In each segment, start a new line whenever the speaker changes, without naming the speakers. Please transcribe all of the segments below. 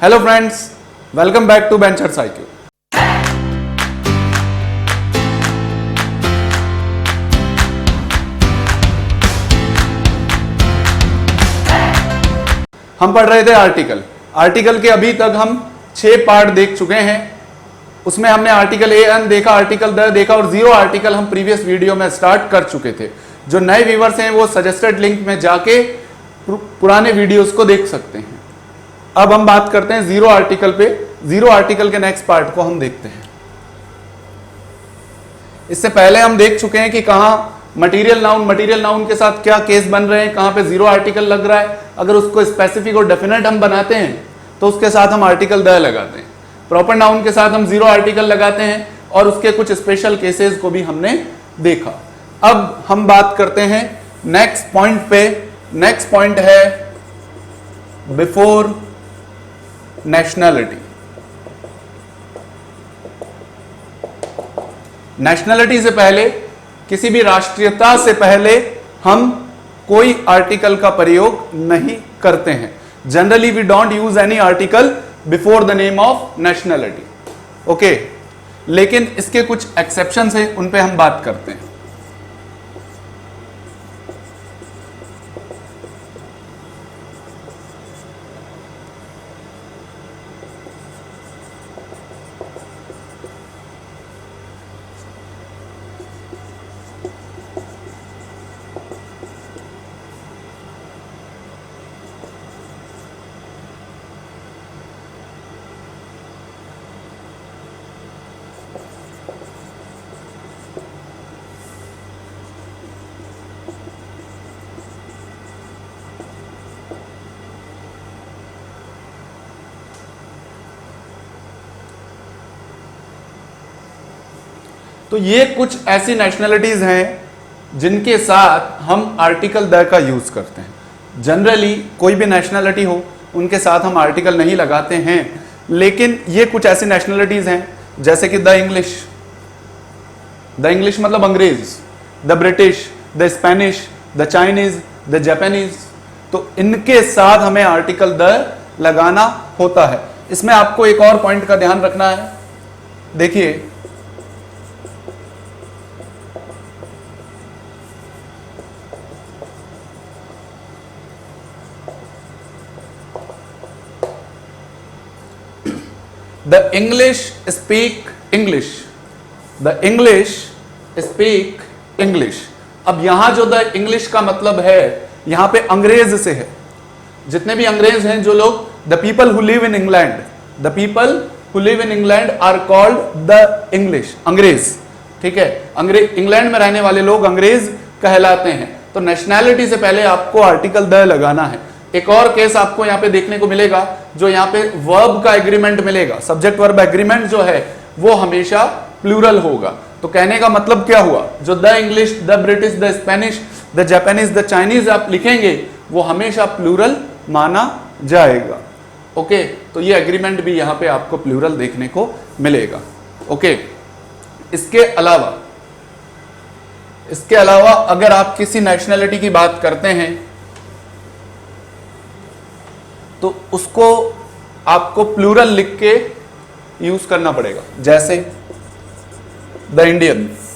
Hello friends, welcome back to Benchers IQ। हम पढ़ रहे थे आर्टिकल के अभी तक हम 6 पार्ट देख चुके हैं। उसमें हमने आर्टिकल एन देखा, आर्टिकल द देखा और 0 आर्टिकल हम प्रीवियस वीडियो में स्टार्ट कर चुके थे। जो नए व्यूअर्स हैं वो सजेस्टेड लिंक में जाके पुराने वीडियोस को देख सकते हैं। अब हम बात करते हैं 0 आर्टिकल पे। 0 आर्टिकल के नेक्स्ट पार्ट को हम देखते हैं। इससे पहले हम देख चुके हैं कि कहां मटेरियल नाउन के साथ क्या केस बन रहे हैं, कहां पे 0 आर्टिकल लग रहा है। अगर उसको स्पेसिफिक और डेफिनेट हम बनाते हैं तो उसके साथ हम आर्टिकल द लगाते हैं। प्रॉपर नाउन के साथ हम 0 आर्टिकल लगाते हैं और उसके कुछ स्पेशल केसेस को भी हमने देखा। अब हम बात करते हैं नेक्स्ट पॉइंट पे। नेक्स्ट पॉइंट है बिफोर नेशनैलिटी। नेशनैलिटी से पहले, किसी भी राष्ट्रीयता से पहले हम कोई आर्टिकल का प्रयोग नहीं करते हैं। Generally we don't use any article before the name of nationality. Okay, लेकिन इसके कुछ एक्सेप्शंस हैं, उन पे हम बात करते हैं। तो ये कुछ ऐसी नेशनैलिटीज हैं जिनके साथ हम आर्टिकल द का यूज करते हैं। जनरली कोई भी नेशनैलिटी हो उनके साथ हम आर्टिकल नहीं लगाते हैं, लेकिन ये कुछ ऐसी नेशनैलिटीज हैं जैसे कि द इंग्लिश मतलब अंग्रेज, the British, the Spanish, the Chinese, the Japanese. तो इनके साथ हमें आर्टिकल द लगाना होता है। इसमें आपको एक और पॉइंट का ध्यान रखना है। देखिए, The English speak English. The English speak English. अब यहां जो द इंग्लिश का मतलब है, यहां पे अंग्रेज से है। जितने भी अंग्रेज हैं, जो लोग the people who live in England, the people who live in England are called the English, अंग्रेज। ठीक है, अंग्रेज, इंग्लैंड में रहने वाले लोग अंग्रेज कहलाते हैं। तो नेशनैलिटी से पहले आपको आर्टिकल द लगाना है। एक और केस आपको यहां पे देखने को मिलेगा, जो यहां पे वर्ब का एग्रीमेंट मिलेगा। सब्जेक्ट वर्ब एग्रीमेंट जो है वो हमेशा प्लूरल होगा। तो कहने का मतलब क्या हुआ, जो the English, the British, the Spanish, the Japanese, the Chinese आप लिखेंगे वो हमेशा प्लूरल माना जाएगा। ओके, तो ये एग्रीमेंट भी यहां पे आपको प्लूरल देखने को मिलेगा। ओके, इसके अलावा अगर आप किसी नेशनैलिटी की बात करते हैं तो उसको आपको प्लूरल लिख के यूज करना पड़ेगा। जैसे द इंडियंस।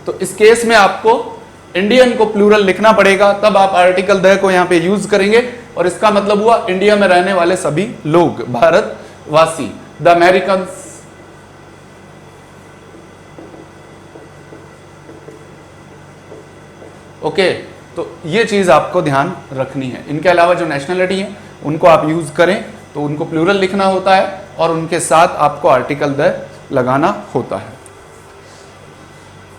तो इस केस में आपको इंडियन को प्लूरल लिखना पड़ेगा, तब आप आर्टिकल द को यहां पे यूज करेंगे। और इसका मतलब हुआ इंडिया में रहने वाले सभी लोग, भारतवासी, द अमेरिकन। ओके, तो ये चीज आपको ध्यान रखनी है। इनके अलावा जो नेशनैलिटी है उनको आप यूज करें तो उनको प्लूरल लिखना होता है और उनके साथ आपको आर्टिकल द लगाना होता है।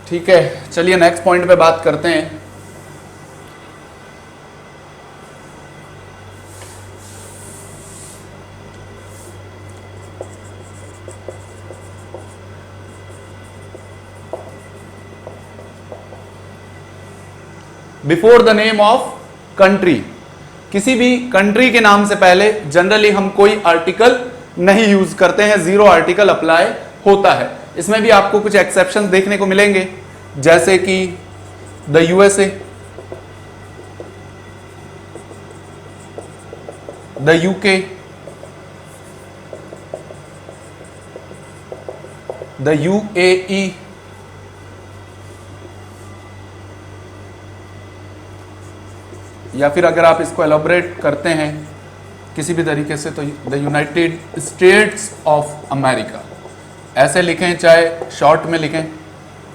ठीक है, चलिए नेक्स्ट पॉइंट पे बात करते हैं। Before the name of country. किसी भी कंट्री के नाम से पहले जनरली हम कोई आर्टिकल नहीं यूज करते हैं, 0 आर्टिकल अप्लाई होता है। इसमें भी आपको कुछ एक्सेप्शन देखने को मिलेंगे, जैसे कि the USA, the UK, the UAE, या फिर अगर आप इसको एलॉबरेट करते हैं किसी भी तरीके से तो the United States of America, ऐसे लिखें चाहे शॉर्ट में लिखें,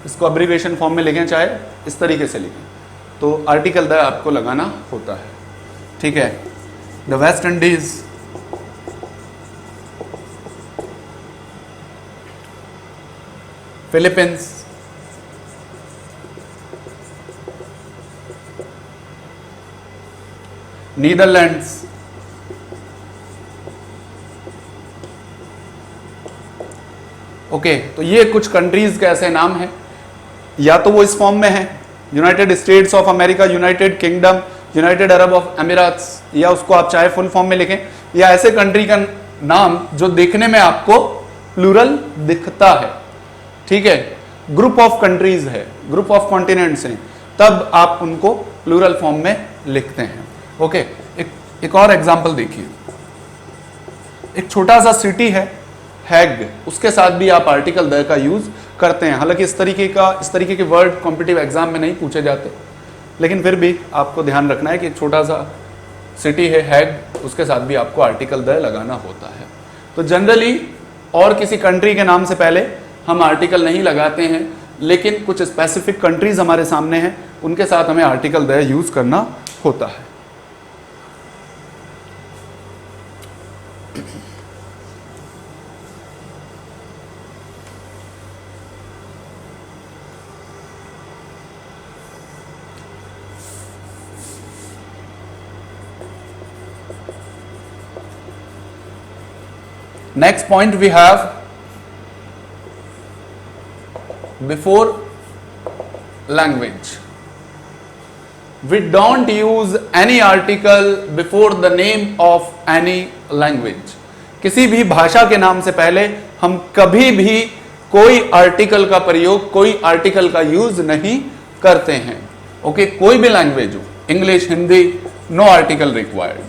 इसको अब्रीविएशन फॉर्म में लिखें चाहे इस तरीके से लिखें, तो आर्टिकल द आपको लगाना होता है। ठीक है, the West Indies, Philippines, Netherlands, okay तो ये कुछ कंट्रीज के ऐसे नाम हैं, या तो वो इस फॉर्म में है United States of America, United Kingdom, United Arab of Emirates, या उसको आप चाहे फुल फॉर्म में लिखें, या ऐसे कंट्री का नाम जो देखने में आपको प्लूरल दिखता है। ठीक है, ग्रुप ऑफ कंट्रीज है, ग्रुप ऑफ कॉन्टिनेंट्स हैं, तब आप उनको प्लूरल फॉर्म में लिखते हैं। ओके, एक और एग्जांपल देखिए, एक छोटा सा सिटी है हैग, उसके साथ भी आप आर्टिकल द का यूज करते हैं। हालांकि इस तरीके के वर्ड कॉम्पिटिटिव एग्जाम में नहीं पूछे जाते, लेकिन फिर भी आपको ध्यान रखना है कि एक छोटा सा सिटी है हैग, उसके साथ भी आपको आर्टिकल द लगाना होता है। तो जनरली और किसी कंट्री के नाम से पहले हम आर्टिकल नहीं लगाते हैं, लेकिन कुछ स्पेसिफिक कंट्रीज हमारे सामने हैं, उनके साथ हमें आर्टिकल द यूज करना होता है। Next point we have before language. We don't use any article before the name of any language. किसी भी भाषा के नाम से पहले हम कभी भी कोई आर्टिकल का प्रयोग, कोई आर्टिकल का यूज नहीं करते हैं। ओके, कोई भी लैंग्वेज हो, English, Hindi, no article required,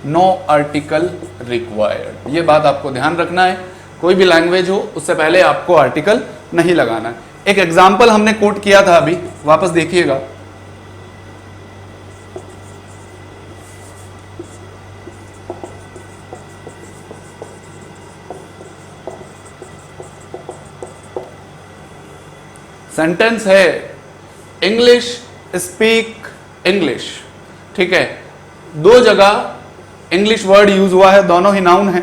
no article required, ये बात आपको ध्यान रखना है। कोई भी लैंग्वेज हो उससे पहले आपको आर्टिकल नहीं लगाना है। एक एग्जाम्पल हमने कोट किया था अभी, वापस देखिएगा। सेंटेंस है इंग्लिश स्पीक इंग्लिश। ठीक है, दो जगह इंग्लिश वर्ड यूज हुआ है, दोनों ही नाउन है,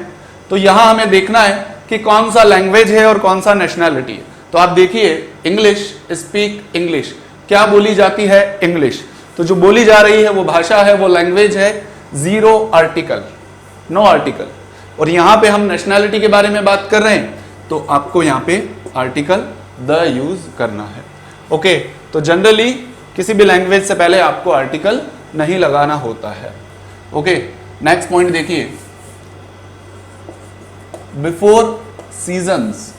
तो यहां हमें देखना है कि कौन सा लैंग्वेज है और कौन सा नेशनैलिटी है। तो आप देखिए, इंग्लिश स्पीक इंग्लिश, क्या बोली जाती है? इंग्लिश। तो जो बोली जा रही है वो भाषा है, वो लैंग्वेज है, जीरो आर्टिकल, नो आर्टिकल। और यहां पे हम नेशनैलिटी के बारे में बात कर रहे हैं, तो आपको यहां पे आर्टिकल द यूज करना है। ओके, तो जनरली किसी भी लैंग्वेज से पहले आपको आर्टिकल नहीं लगाना होता है। ओके, नेक्स्ट पॉइंट देखिए, बिफोर सीजन्स।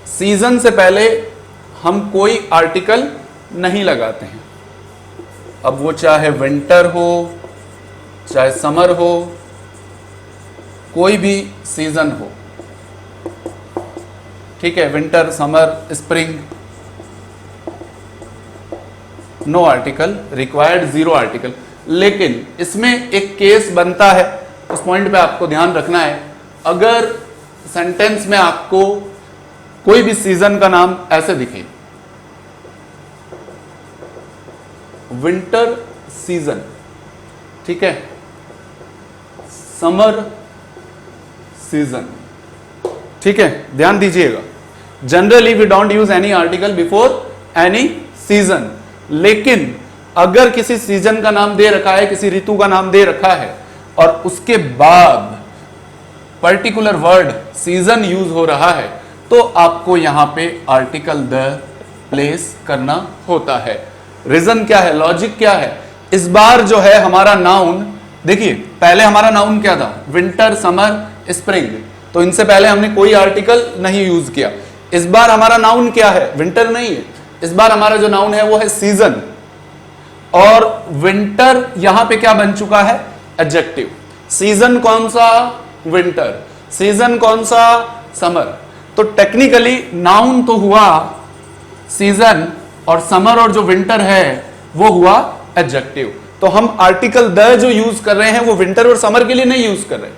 सीजन से पहले हम कोई आर्टिकल नहीं लगाते हैं, अब वो चाहे विंटर हो चाहे समर हो, कोई भी सीजन हो। ठीक है, winter, summer, spring, no article required, zero article. लेकिन इसमें एक केस बनता है, उस पॉइंट पे आपको ध्यान रखना है। अगर सेंटेंस में आपको कोई भी सीजन का नाम ऐसे दिखे, विंटर सीजन, ठीक है, समर सीजन, ठीक है, ध्यान दीजिएगा। Generally we don't use any article before any season, लेकिन अगर किसी सीजन का नाम दे रखा है, किसी ऋतु का नाम दे रखा है, और उसके बाद पर्टिकुलर वर्ड सीजन यूज हो रहा है, तो आपको यहां पे आर्टिकल द प्लेस करना होता है। रीजन क्या है, लॉजिक क्या है? इस बार जो है हमारा नाउन, देखिए पहले हमारा नाउन क्या था, विंटर, समर, स्प्रिंग, तो इनसे पहले हमने कोई आर्टिकल नहीं यूज किया। इस बार हमारा नाउन क्या है? विंटर नहीं है, इस बार हमारा जो नाउन है वो है सीजन, और विंटर यहां पे क्या बन चुका है? एडजेक्टिव। सीजन कौन सा? विंटर। सीजन कौन सा? समर। तो टेक्निकली नाउन तो हुआ सीजन, और समर और जो विंटर है वो हुआ एडजेक्टिव। तो हम आर्टिकल द जो यूज कर रहे हैं वो विंटर और समर के लिए नहीं यूज कर रहे,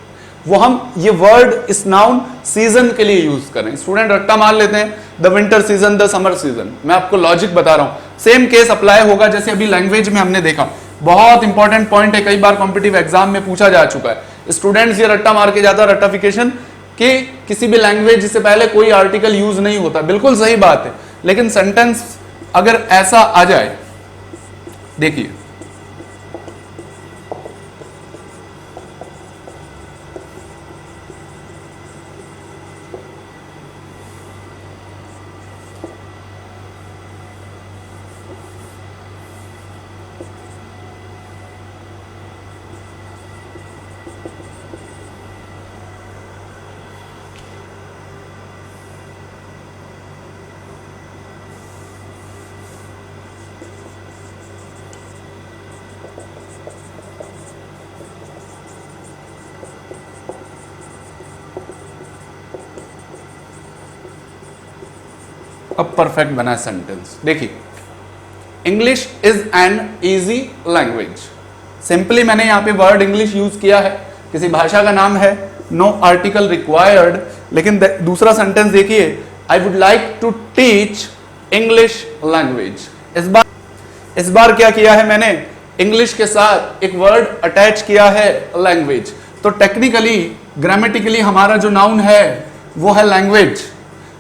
वो हम ये वर्ड इस नाउन सीजन के लिए यूज कर रहे हैं। स्टूडेंट रट्टा मार लेते हैं, the winter season, the summer season. मैं आपको लॉजिक बता रहा हूं, सेम केस अप्लाई होगा जैसे अभी लैंग्वेज में हमने देखा। बहुत इंपॉर्टेंट पॉइंट है, कई बार कॉम्पिटिटिव एग्जाम में पूछा जा चुका है। स्टूडेंट्स ये रट्टा मार के जाता है, रट्टाफिकेशन, कि किसी भी लैंग्वेज से पहले कोई आर्टिकल यूज नहीं होता। बिल्कुल सही बात है, लेकिन सेंटेंस अगर ऐसा आ जाए, देखिए अब परफेक्ट बना सेंटेंस। देखिए, English is an easy language. Simply मैंने यहां पे वर्ड इंग्लिश यूज किया है, किसी भाषा का नाम है, नो आर्टिकल रिक्वायर्ड। लेकिन दूसरा सेंटेंस देखिए, I would like to teach English language. इस बार क्या किया है मैंने? इंग्लिश के साथ एक वर्ड अटैच किया है, लैंग्वेज। तो टेक्निकली ग्रामेटिकली हमारा जो नाउन है वो है लैंग्वेज।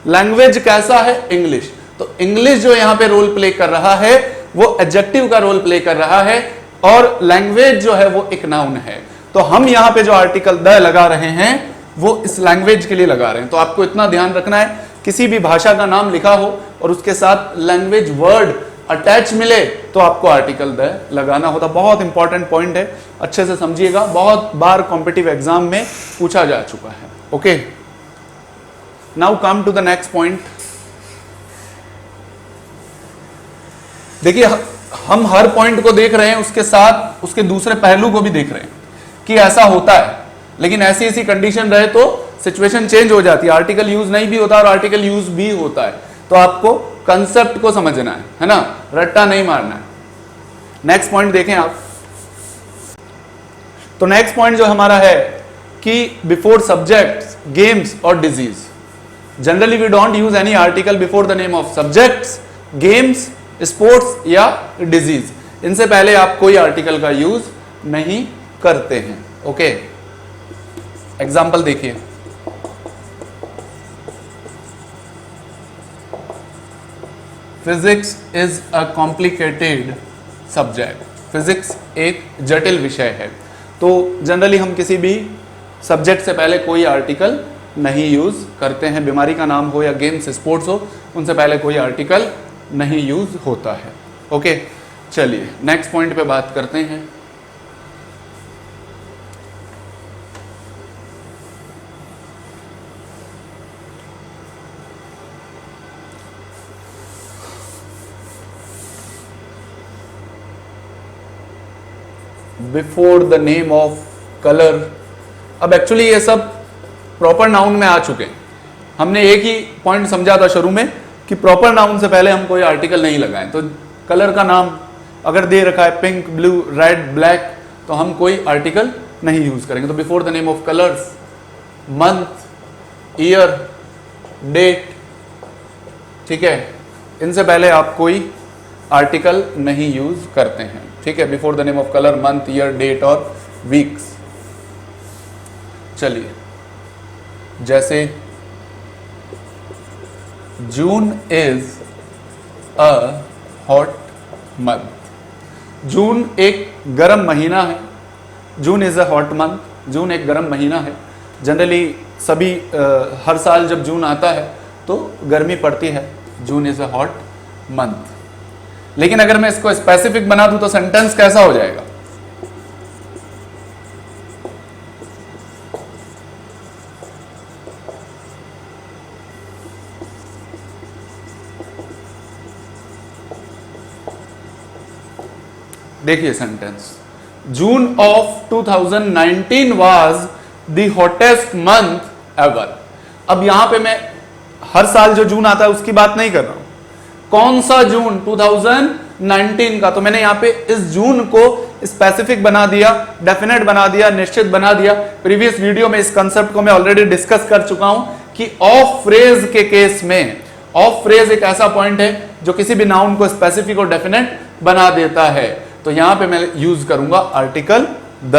लैंग्वेज कैसा है? इंग्लिश। तो इंग्लिश जो यहां पे रोल प्ले कर रहा है वो एडजेक्टिव का रोल प्ले कर रहा है, और लैंग्वेज जो है वो एक नाउन है। तो हम यहां पे जो आर्टिकल द लगा रहे हैं वो इस लैंग्वेज के लिए लगा रहे हैं। तो आपको इतना ध्यान रखना है, किसी भी भाषा का नाम लिखा हो और उसके साथ लैंग्वेज वर्ड अटैच मिले तो आपको आर्टिकल द लगाना होता। बहुत इंपॉर्टेंट पॉइंट है, अच्छे से समझिएगा, बहुत बार कॉम्पिटिटिव एग्जाम में पूछा जा चुका है। Okay, now come to the next point. देखिए, हम हर पॉइंट को देख रहे हैं, उसके साथ उसके दूसरे पहलू को भी देख रहे हैं कि ऐसा होता है, लेकिन ऐसी ऐसी कंडीशन रहे तो सिचुएशन चेंज हो जाती है। आर्टिकल यूज नहीं भी होता और आर्टिकल यूज भी होता है। तो आपको कंसेप्ट को समझना है ना, रट्टा नहीं मारना है। नेक्स्ट पॉइंट देखें आप। तो नेक्स्ट पॉइंट जो हमारा है कि बिफोर सब्जेक्ट्स, गेम्स और disease, generally we don't use any article before the name of subjects, games, sports या डिजीज। इनसे पहले आप कोई आर्टिकल का यूज नहीं करते हैं। ओके, एग्जाम्पल देखिए। Physics is a complicated subject. Physics एक जटिल विषय है। तो जनरली हम किसी भी सब्जेक्ट से पहले कोई आर्टिकल नहीं यूज करते हैं। बीमारी का नाम हो या गेम्स, स्पोर्ट्स हो, उनसे पहले कोई आर्टिकल नहीं यूज होता है। ओके, चलिए नेक्स्ट पॉइंट पे बात करते हैं। Before the name of colour. अब एक्चुअली ये सब प्रॉपर नाउन में आ चुके हैं। हमने एक ही पॉइंट समझा था शुरू में कि प्रॉपर नाउन से पहले हम कोई आर्टिकल नहीं लगाएं। तो कलर का नाम अगर दे रखा है पिंक, ब्लू, रेड, ब्लैक, तो हम कोई आर्टिकल नहीं यूज करेंगे। तो before the name of colours, month, year, date, ठीक है, इनसे पहले आप कोई आर्टिकल नहीं यूज करते हैं। ठीक है, before the name of colour, month, year, date और वीक्स। चलिए, जैसे June is a hot month. June एक गर्म महीना है। June is a hot month. June एक गर्म महीना है। जनरली सभी हर साल जब जून आता है तो गर्मी पड़ती है। June is a hot month. लेकिन अगर मैं इसको स्पेसिफिक बना दूं तो सेंटेंस कैसा हो जाएगा? देखिए sentence, June of 2019 was the hottest month ever. अब यहां पे मैं हर साल जो जून आता है उसकी बात नहीं कर रहा हूं, कौन सा जून, 2019 का। तो मैंने यहां पे इस जून को स्पेसिफिक बना दिया, डेफिनेट बना दिया, निश्चित बना दिया। प्रीवियस वीडियो में इस कंसेप्ट को मैं ऑलरेडी डिस्कस कर चुका हूं कि ऑफ फ्रेज के केस में, ऑफ फ्रेज एक ऐसा पॉइंट है जो किसी भी नाउन को स्पेसिफिक और डेफिनेट बना देता है। तो यहां पे मैं यूज करूंगा आर्टिकल द।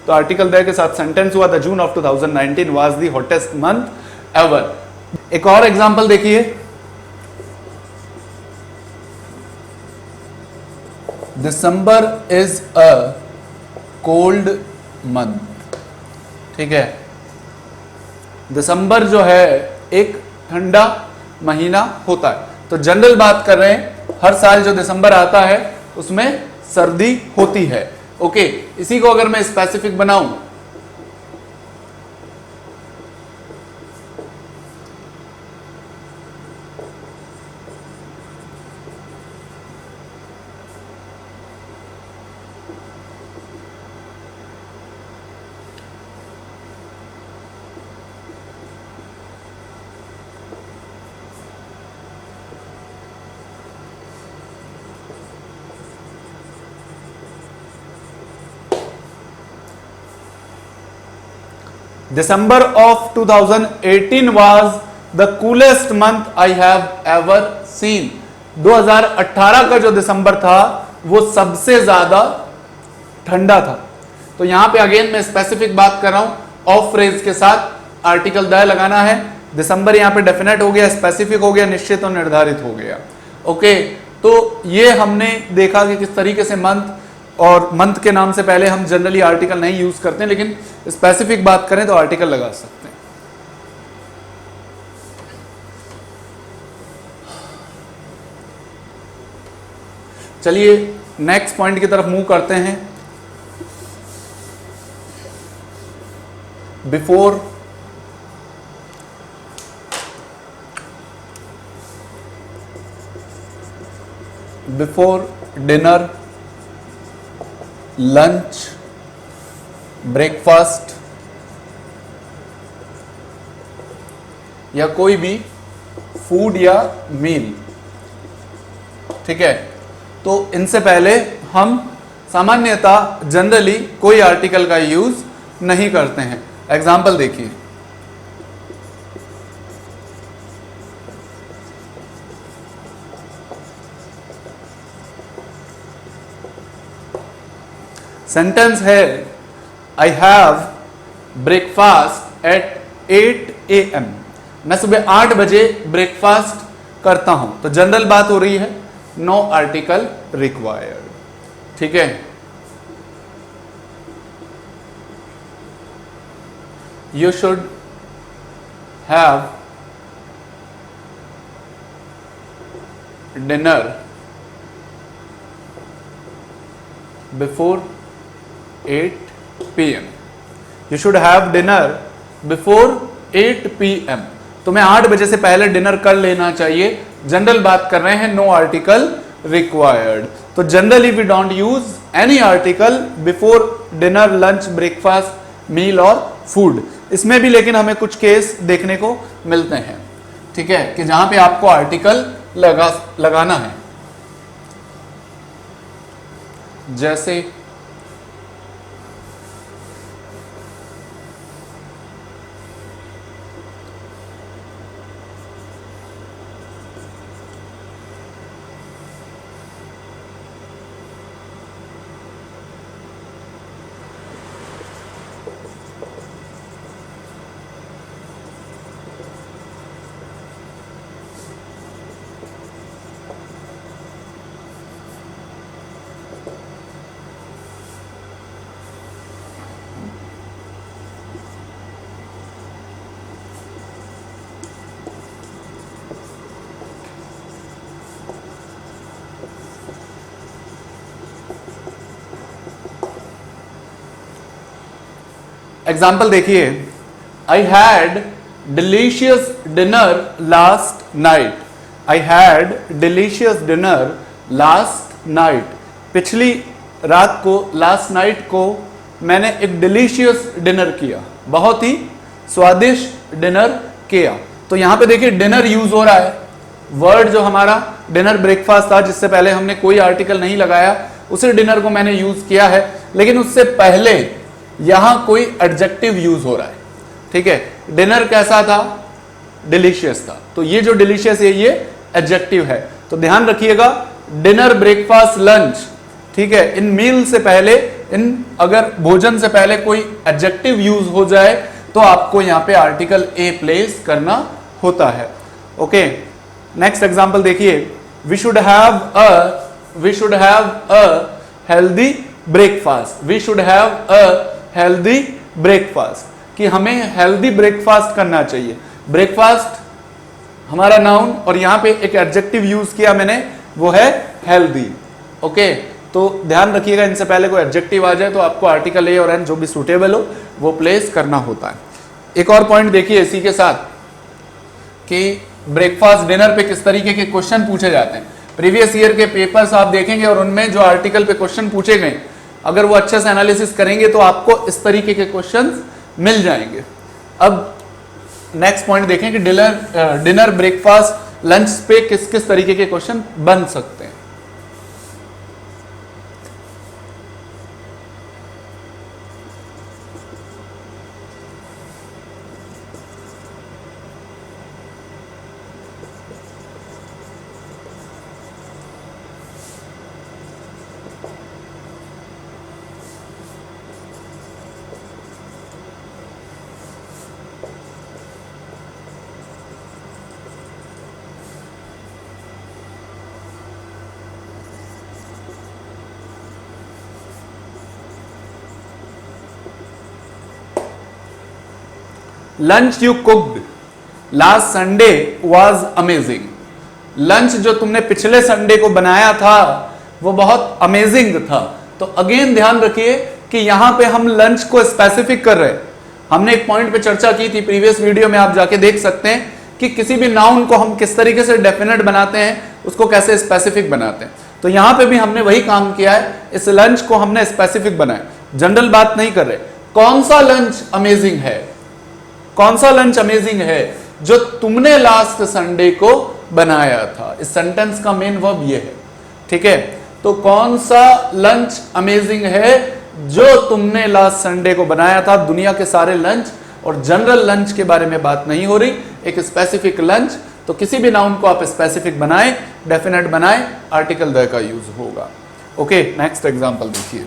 तो आर्टिकल द के साथ सेंटेंस हुआ the June of 2019 was the hottest month ever. एक और एग्जांपल देखिए, दिसंबर इज अ कोल्ड मंथ। ठीक है, दिसंबर जो है एक ठंडा महीना होता है। तो जनरल बात कर रहे हैं, हर साल जो दिसंबर आता है उसमें सर्दी होती है। ओके, इसी को अगर मैं स्पेसिफिक बनाऊं, December of 2018 was the coolest month I have ever seen। 2018 का जो दिसंबर था वो सबसे ज्यादा ठंडा था। तो यहां पे अगेन मैं स्पेसिफिक बात कर रहा हूं, ऑफ फ्रेज के साथ आर्टिकल द लगाना है। दिसंबर यहां पे डेफिनेट हो गया, स्पेसिफिक हो गया, निश्चित और निर्धारित हो गया। ओके, तो ये हमने देखा कि किस तरीके से मंथ, और मंथ के नाम से पहले हम जनरली आर्टिकल नहीं यूज करते हैं, लेकिन स्पेसिफिक बात करें तो आर्टिकल लगा सकते हैं। चलिए नेक्स्ट पॉइंट की तरफ मूव करते हैं। बिफोर डिनर, लंच, ब्रेकफास्ट या कोई भी फूड या मील। ठीक है, तो इनसे पहले हम सामान्यतः जनरली कोई आर्टिकल का यूज नहीं करते हैं। एग्जाम्पल देखिए, सेंटेंस है I have breakfast at 8 AM। मैं सुबह 8 बजे ब्रेकफास्ट करता हूं। तो जनरल बात हो रही है, नो आर्टिकल रिक्वायर्ड। ठीक है, you should have dinner before 8 PM। You should have dinner before 8 PM। तुम्हें 8 बजे से पहले डिनर कर लेना चाहिए। जनरल बात कर रहे हैं, नो आर्टिकल रिक्वायर्ड। तो generally we don't use any article before dinner, lunch, breakfast, meal और फूड। इसमें भी लेकिन हमें कुछ केस देखने को मिलते हैं। ठीक है, कि जहां पे आपको आर्टिकल लगाना है, जैसे एग्जाम्पल देखिए, I had delicious dinner last night. I had delicious dinner last night. पिछली रात को, लास्ट नाइट को मैंने एक डिलीशियस डिनर किया, बहुत ही स्वादिष्ट डिनर किया। तो यहां पे देखिए डिनर यूज हो रहा है। वर्ड जो हमारा डिनर ब्रेकफास्ट था, जिससे पहले हमने कोई आर्टिकल नहीं लगाया, उसी डिनर को मैंने यूज किया है, लेकिन उससे पहले यहां कोई एडजेक्टिव यूज हो रहा है। ठीक है, डिनर कैसा था? डिलीशियस था। तो ये जो डिलीशियस है ये एडजेक्टिव है। तो ध्यान रखिएगा, डिनर, ब्रेकफास्ट, लंच, ठीक है, इन मील से पहले, इन अगर भोजन से पहले कोई एडजेक्टिव यूज हो जाए तो आपको यहां पे आर्टिकल ए प्लेस करना होता है। ओके, नेक्स्ट एग्जांपल देखिए, we should have a healthy breakfast. We should have a healthy breakfast, कि हमें हेल्दी ब्रेकफास्ट करना चाहिए। ब्रेकफास्ट हमारा नाउन, और यहां पे एक एडजेक्टिव यूज किया मैंने, वो है हेल्दी। ओके, तो ध्यान रखिएगा, इनसे पहले कोई एडजेक्टिव आ जाए तो आपको आर्टिकल ए और एन जो भी सुटेबल हो वो प्लेस करना होता है। एक और पॉइंट देखिए इसी के साथ, कि ब्रेकफास्ट, डिनर पे किस तरीके के क्वेश्चन पूछे जाते हैं। प्रीवियस ईयर के पेपर्स आप देखेंगे और उनमें जो आर्टिकल पे क्वेश्चन पूछे गए, अगर वो अच्छे से एनालिसिस करेंगे तो आपको इस तरीके के क्वेश्चंस मिल जाएंगे। अब नेक्स्ट पॉइंट देखें कि डिनर, ब्रेकफास्ट, लंच पे किस किस तरीके के क्वेश्चन बन सकते हैं। Lunch you cooked last Sunday was amazing. Lunch जो तुमने पिछले संडे को बनाया था वो बहुत अमेजिंग था। तो अगेन ध्यान रखिए कि यहां पे हम लंच को स्पेसिफिक कर रहे हैं। हमने एक पॉइंट पे चर्चा की थी प्रीवियस वीडियो में, आप जाके देख सकते हैं कि किसी भी नाउन को हम किस तरीके से डेफिनेट बनाते हैं, उसको कैसे स्पेसिफिक बनाते हैं। तो यहां पे भी हमने वही काम किया है, इस लंच को हमने स्पेसिफिक बनाया, जनरल बात नहीं कर रहे। कौन सा लंच अमेजिंग है? कौन सा लंच अमेजिंग है? जो तुमने लास्ट संडे को बनाया था। इस सेंटेंस का मेन वर्ब ये है। ठीक है, तो कौन सा लंच अमेजिंग है जो तुमने लास्ट संडे को बनाया था। दुनिया के सारे लंच और जनरल लंच के बारे में बात नहीं हो रही, एक स्पेसिफिक लंच। तो किसी भी नाउन को आप स्पेसिफिक बनाए, डेफिनेट बनाए, आर्टिकल द का यूज होगा। ओके, नेक्स्ट एग्जांपल देखिए।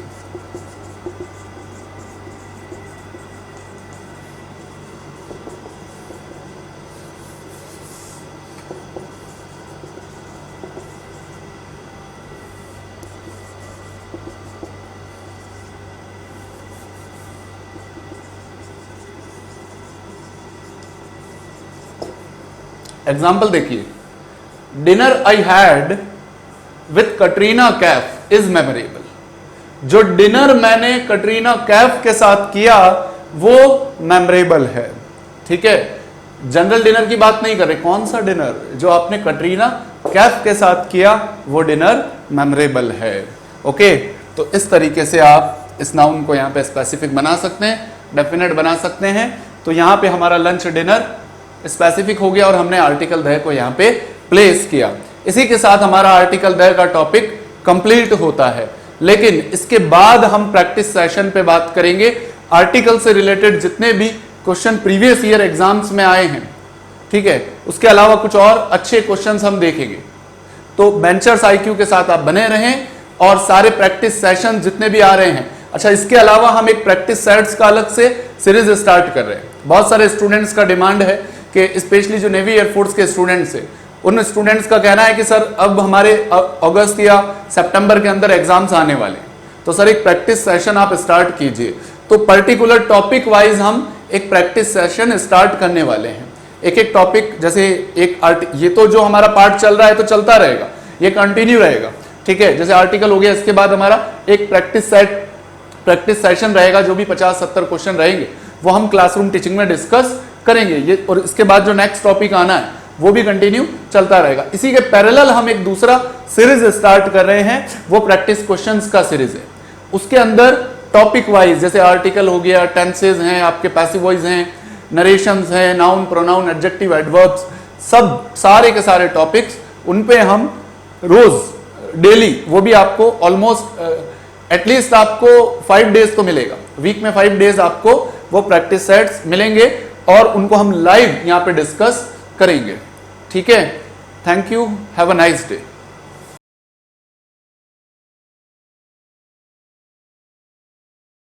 एग्जाम्पल देखिए, dinner I had with Katrina Kaif is memorable. जो डिनर मैंने कटरीना कैफ के साथ किया वो मेमोरेबल है। ठीक है, जनरल डिनर की बात नहीं कर रहे, कौन सा डिनर? जो आपने कटरीना कैफ के साथ किया वो डिनर मेमोरेबल है। ओके, तो इस तरीके से आप इस नाउन को यहां पे स्पेसिफिक बना सकते हैं, डेफिनेट बना सकते हैं। तो यहां पे हमारा लंच, डिनर स्पेसिफिक हो गया और हमने आर्टिकल द को यहां पे प्लेस किया। इसी के साथ हमारा आर्टिकल द का टॉपिक कंप्लीट होता है। लेकिन इसके बाद हम प्रैक्टिस सेशन पे बात करेंगे। आर्टिकल से रिलेटेड जितने भी क्वेश्चन प्रीवियस ईयर एग्जाम्स में आए हैं, ठीक है, उसके अलावा कुछ और अच्छे क्वेश्चंस हम देखेंगे। तो बेंचर्स आईक्यू के साथ आप बने रहें और सारे प्रैक्टिस सेशन जितने भी आ रहे हैं। अच्छा, इसके अलावा हम एक प्रैक्टिस सेट्स का अलग से सीरीज स्टार्ट कर रहे हैं। बहुत सारे स्टूडेंट्स का डिमांड है कि स्पेशली जो नेवी एयरफोर्स के स्टूडेंट्स हैं, उन स्टूडेंट्स का कहना है कि सर अब हमारे अगस्त या सितंबर के अंदर एग्जाम्स आने वाले हैं, तो सर एक प्रैक्टिस सेशन आप स्टार्ट कीजिए। तो पर्टिकुलर टॉपिक वाइज हम एक प्रैक्टिस सेशन स्टार्ट करने वाले हैं। एक एक टॉपिक, जैसे ये तो जो हमारा पार्ट चल रहा है तो चलता रहेगा, ये कंटिन्यू रहेगा। ठीक है, जैसे आर्टिकल हो गया, इसके बाद हमारा एक प्रैक्टिस सेशन रहेगा, जो भी 50-70 क्वेश्चन रहेंगे वो हम क्लासरूम टीचिंग में डिस्कस करेंगे ये। और इसके बाद जो नेक्स्ट टॉपिक आना है वो भी कंटिन्यू चलता रहेगा। इसी के पैरेलल हम एक दूसरा सीरीज स्टार्ट कर रहे हैं, वो प्रैक्टिस क्वेश्चंस का सीरीज है। उसके अंदर टॉपिक वाइज, जैसे आर्टिकल हो गया, टेंसेज हैं, आपके पैसिव वॉइस हैं, नरेशंस हैं, नाउन, प्रोनाउन, एडजेक्टिव, एडवर्ब्स, सब सारे के सारे टॉपिक्स, उन पे हम रोज डेली, वो भी आपको ऑलमोस्ट एटलीस्ट आपको 5 डेज तो मिलेगा, वीक में 5 डेज आपको वो प्रैक्टिस सेट्स मिलेंगे और उनको हम लाइव यहाँ पे डिस्कस करेंगे। ठीक है, thank you, have a nice day.